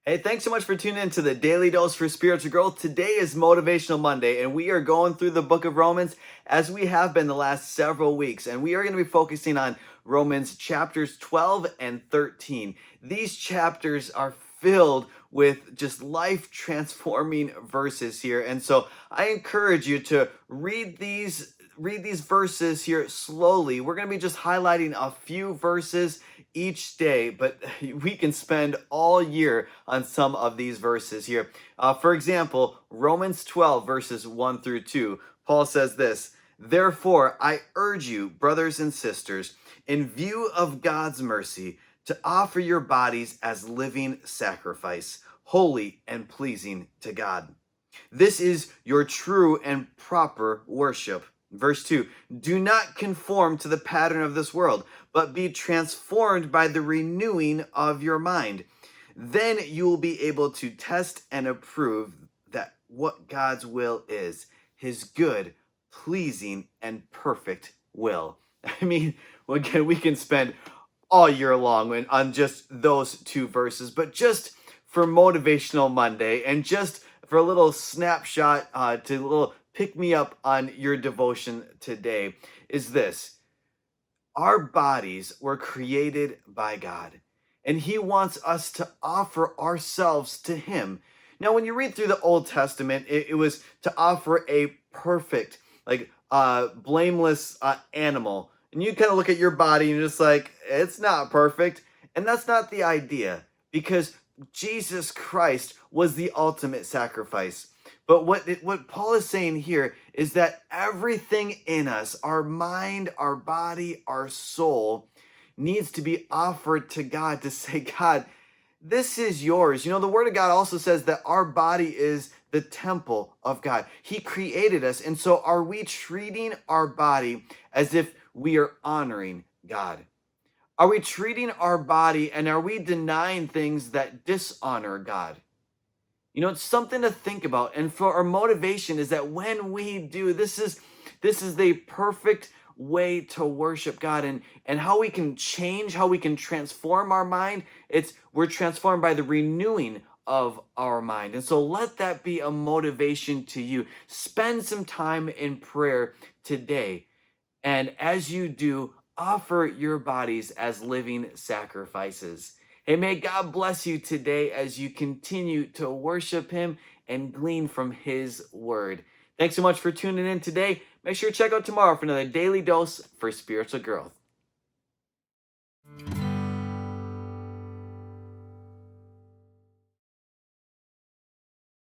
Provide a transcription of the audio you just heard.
Hey, thanks so much for tuning in to the Daily Dose for Spiritual Growth. Today is Motivational Monday, and we are going through the book of Romans as we have been the last several weeks. And we are going to be focusing on Romans chapters 12 and 13. These chapters are filled with just life transforming verses here. And so I encourage you to read these verses here slowly. We're going to be just highlighting a few verses each day, but we can spend all year on some of these verses here. For example, Romans 12, verses 1 through 2, Paul says this: Therefore, I urge you, brothers and sisters, in view of God's mercy, to offer your bodies as living sacrifice, holy and pleasing to God. This is your true and proper worship. Verse 2, do not conform to the pattern of this world, but be transformed by the renewing of your mind. Then you will be able to test and approve that what God's will is, his good, pleasing, and perfect will. I mean, again, we can spend all year long on just those two verses, but just for Motivational Monday and just for a little snapshot to a little pick me up on your devotion today is this: our bodies were created by God, and he wants us to offer ourselves to him. Now, when you read through the Old Testament, it was to offer a perfect, blameless animal. And you kind of look at your body and you're just like, it's not perfect. And that's not the idea, because Jesus Christ was the ultimate sacrifice. But what Paul is saying here is that everything in us, our mind, our body, our soul, needs to be offered to God to say, God, this is yours. You know, the Word of God also says that our body is the temple of God. He created us. And so are we treating our body as if we are honoring God? Are we treating our body and are we denying things that dishonor God? You know, it's something to think about. And for our motivation is that when we do, this is the perfect way to worship God, and how we can change, how we can transform our mind. We're transformed by the renewing of our mind. And so let that be a motivation to you. Spend some time in prayer today. And as you do, offer your bodies as living sacrifices. Hey, may God bless you today as you continue to worship him and glean from his word. Thanks so much for tuning in today. Make sure to check out tomorrow for another daily dose for spiritual growth.